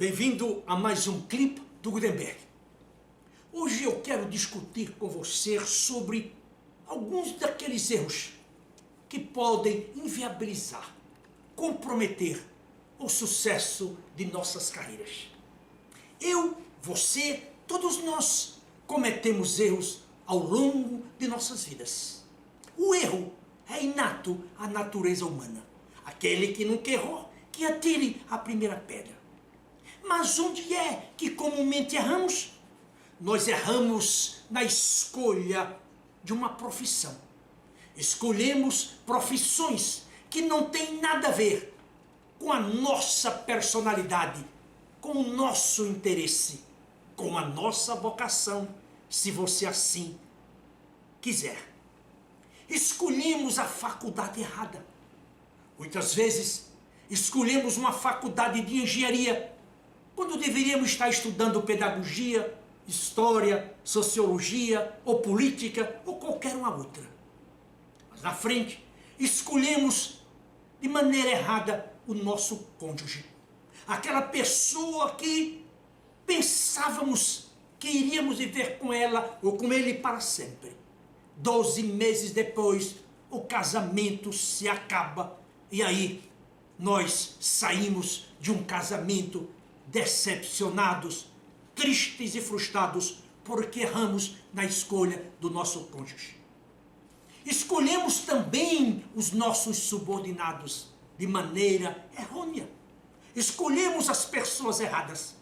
Bem-vindo a mais um clipe do Gutenberg. Hoje eu quero discutir com você sobre alguns daqueles erros que podem inviabilizar, comprometer o sucesso de nossas carreiras. Eu, você, todos nós cometemos erros ao longo de nossas vidas. O erro é inato à natureza humana. Aquele que nunca errou, que atire a primeira pedra. Mas onde é que comumente erramos? Nós erramos na escolha de uma profissão. Escolhemos profissões que não têm nada a ver com a nossa personalidade, com o nosso interesse, com a nossa vocação, se você assim quiser. Escolhemos a faculdade errada. Muitas vezes escolhemos uma faculdade de engenharia, quando deveríamos estar estudando pedagogia, história, sociologia, ou política, ou qualquer uma outra. Mas na frente, escolhemos de maneira errada o nosso cônjuge. Aquela pessoa que pensávamos que iríamos viver com ela ou com ele para sempre. 12 meses depois, o casamento se acaba. E aí, nós saímos de um casamento decepcionados, tristes e frustrados, porque erramos na escolha do nosso cônjuge. Escolhemos também os nossos subordinados de maneira errônea. Escolhemos as pessoas erradas.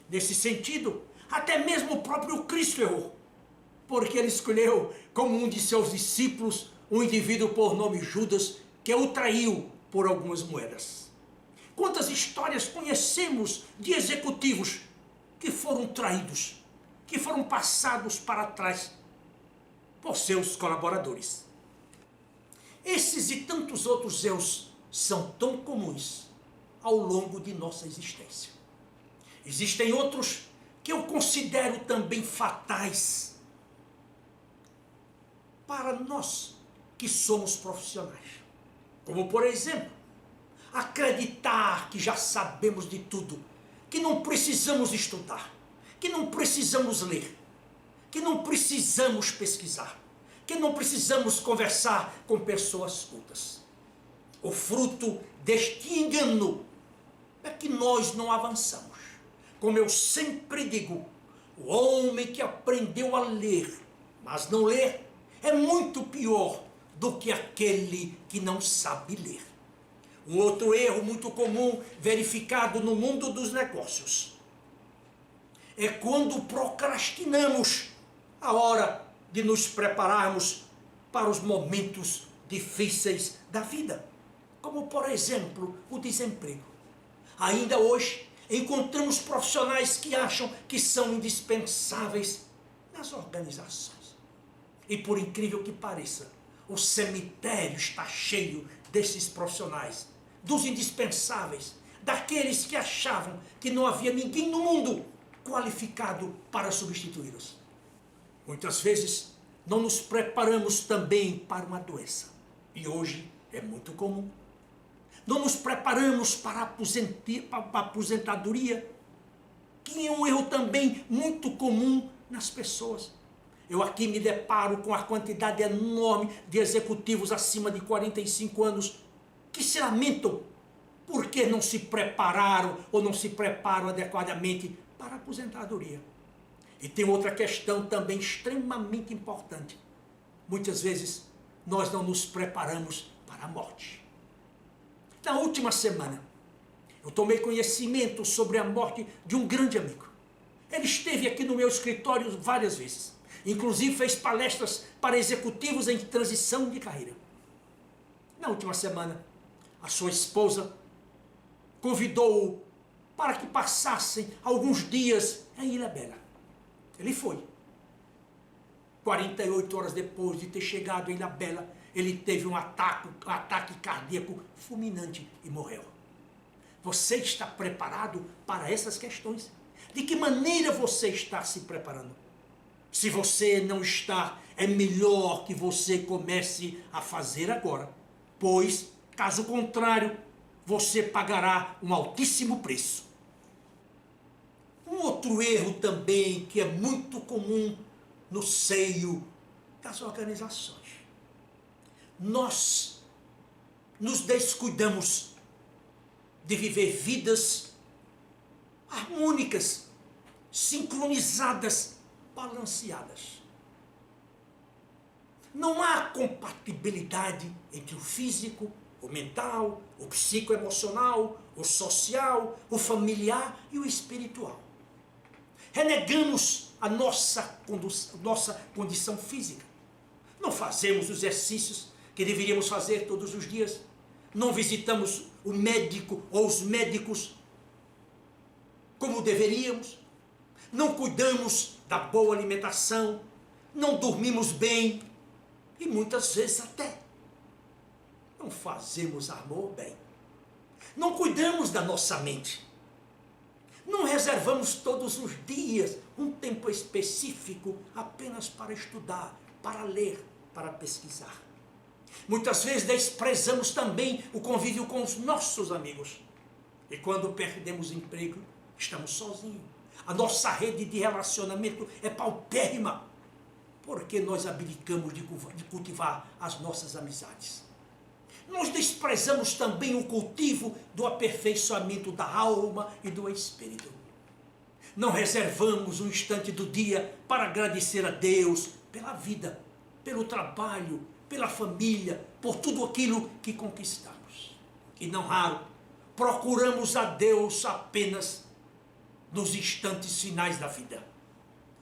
Nesse sentido, até mesmo o próprio Cristo errou, porque ele escolheu como um de seus discípulos um indivíduo por nome Judas, que o traiu por algumas moedas. Quantas histórias conhecemos de executivos que foram traídos, que foram passados para trás por seus colaboradores. Esses e tantos outros erros são tão comuns ao longo de nossa existência. Existem outros que eu considero também fatais para nós que somos profissionais. Como, por exemplo, acreditar que já sabemos de tudo, que não precisamos estudar, que não precisamos ler, que não precisamos pesquisar, que não precisamos conversar com pessoas cultas. O fruto deste engano é que nós não avançamos. Como eu sempre digo, o homem que aprendeu a ler, mas não ler, é muito pior do que aquele que não sabe ler. Um outro erro muito comum verificado no mundo dos negócios é quando procrastinamos a hora de nos prepararmos para os momentos difíceis da vida, como por exemplo o desemprego. Ainda hoje encontramos profissionais que acham que são indispensáveis nas organizações. E por incrível que pareça, o cemitério está cheio desses profissionais, dos indispensáveis, daqueles que achavam que não havia ninguém no mundo qualificado para substituí-los. Muitas vezes não nos preparamos também para uma doença, e hoje é muito comum. Não nos preparamos para a aposentadoria, que é um erro também muito comum nas pessoas. Eu aqui me deparo com a quantidade enorme de executivos acima de 45 anos que se lamentam porque não se prepararam ou não se preparam adequadamente para a aposentadoria. E tem outra questão também extremamente importante. Muitas vezes nós não nos preparamos para a morte. Na última semana, eu tomei conhecimento sobre a morte de um grande amigo. Ele esteve aqui no meu escritório várias vezes. Inclusive fez palestras para executivos em transição de carreira. Na última semana, a sua esposa convidou-o para que passassem alguns dias em Ilhabela. Ele foi. 48 horas depois de ter chegado em Ilhabela, ele teve um ataque cardíaco fulminante e morreu. Você está preparado para essas questões? De que maneira você está se preparando? Se você não está, é melhor que você comece a fazer agora, pois, caso contrário, você pagará um altíssimo preço. outro erro também que é muito comum no seio das organizações. Nós nos descuidamos de viver vidas harmônicas, sincronizadas, balanceadas. Não há compatibilidade entre o físico, o mental, o psicoemocional, o social, o familiar e o espiritual. Renegamos a nossa condição física. Não fazemos os exercícios que deveríamos fazer todos os dias. Não visitamos o médico ou os médicos como deveríamos. Não cuidamos da boa alimentação. Não dormimos bem. E muitas vezes até não fazemos amor bem. Não cuidamos da nossa mente. Não reservamos todos os dias um tempo específico apenas para estudar, para ler, para pesquisar. Muitas vezes desprezamos também o convívio com os nossos amigos. E quando perdemos emprego, estamos sozinhos. A nossa rede de relacionamento é paupérrima, porque nós abdicamos de cultivar as nossas amizades. Nós desprezamos também o cultivo do aperfeiçoamento da alma e do espírito. Não reservamos um instante do dia para agradecer a Deus pela vida, pelo trabalho, pela família, por tudo aquilo que conquistamos. E não raro, procuramos a Deus apenas nos instantes finais da vida.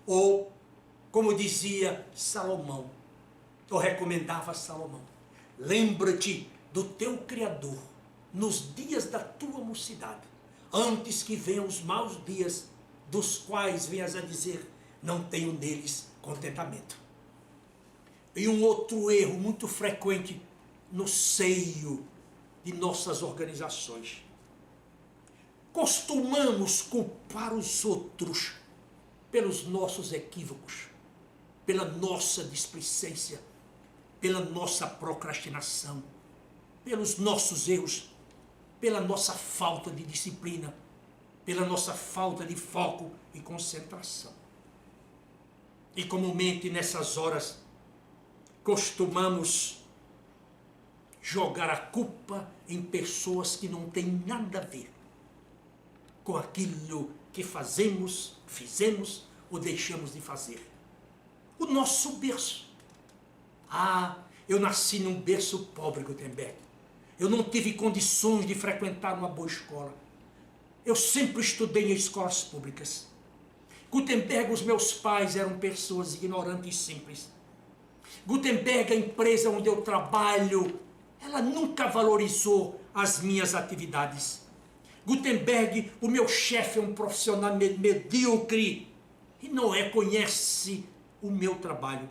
Ou, como dizia Salomão, ou recomendava Salomão, lembra-te do teu Criador nos dias da tua mocidade, antes que venham os maus dias, dos quais venhas a dizer, não tenho neles contentamento. E um outro erro muito frequente no seio de nossas organizações. Costumamos culpar os outros pelos nossos equívocos, pela nossa displicência, pela nossa procrastinação, pelos nossos erros, pela nossa falta de disciplina, pela nossa falta de foco e concentração. E comumente nessas horas, costumamos jogar a culpa em pessoas que não têm nada a ver com aquilo que fizemos ou deixamos de fazer. O nosso berço. Eu nasci num berço pobre, Gutenberg. Eu não tive condições de frequentar uma boa escola. Eu sempre estudei em escolas públicas. Gutenberg, os meus pais eram pessoas ignorantes e simples. Gutenberg, a empresa onde eu trabalho, ela nunca valorizou as minhas atividades. Gutenberg, o meu chefe é um profissional medíocre e não reconhece o meu trabalho.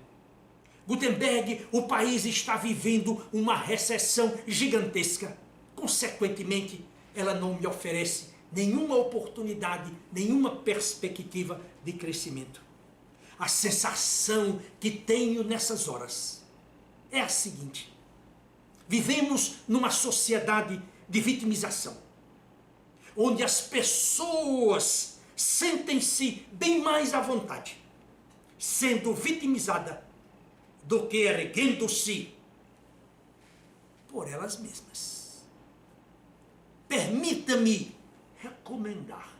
Gutenberg, o país está vivendo uma recessão gigantesca. Consequentemente, ela não me oferece nenhuma oportunidade, nenhuma perspectiva de crescimento. A sensação que tenho nessas horas é a seguinte: vivemos numa sociedade de vitimização, onde as pessoas sentem-se bem mais à vontade sendo vitimizada do que erguendo-se por elas mesmas. Permita-me recomendar: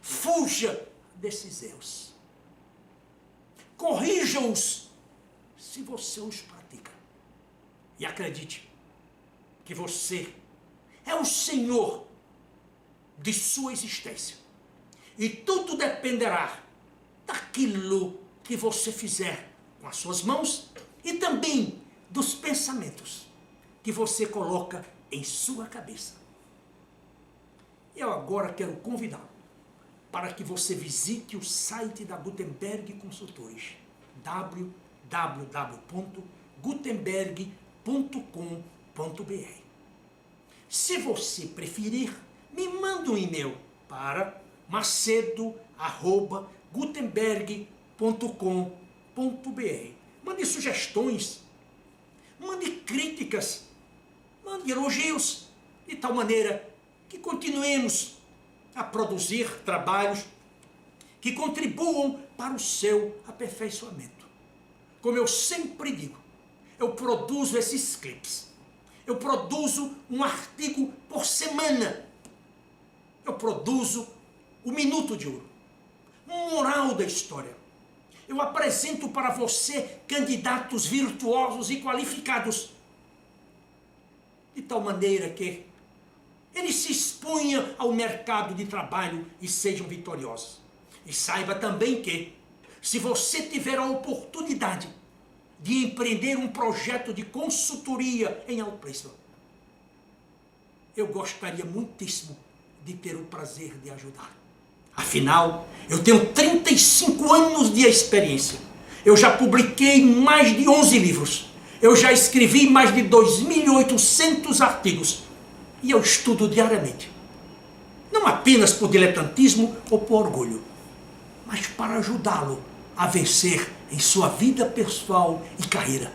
fuja desses erros. Corrija-os se você os pratica. E acredite que você é o Senhor de sua existência. E tudo dependerá daquilo que você fizer com as suas mãos e também dos pensamentos que você coloca em sua cabeça. Eu agora quero convidá-lo para que você visite o site da Gutenberg Consultores, www.gutenberg.com.br. Se você preferir, me manda um e-mail para macedo@gutenberg.com.br. Mande sugestões, mande críticas, mande elogios, de tal maneira que continuemos a produzir trabalhos que contribuam para o seu aperfeiçoamento. Como eu sempre digo, eu produzo esses clipes. Eu produzo um artigo por semana. Eu produzo o Minuto de Ouro, um moral da história. Eu apresento para você candidatos virtuosos e qualificados, de tal maneira que eles se exponham ao mercado de trabalho e sejam vitoriosos. E saiba também que, se você tiver a oportunidade de empreender um projeto de consultoria em alto preço, eu gostaria muitíssimo de ter o prazer de ajudar. Afinal, eu tenho 35 anos de experiência. Eu já publiquei mais de 11 livros. Eu já escrevi mais de 2.800 artigos. E eu estudo diariamente. Não apenas por diletantismo ou por orgulho, mas para ajudá-lo a vencer em sua vida pessoal e carreira.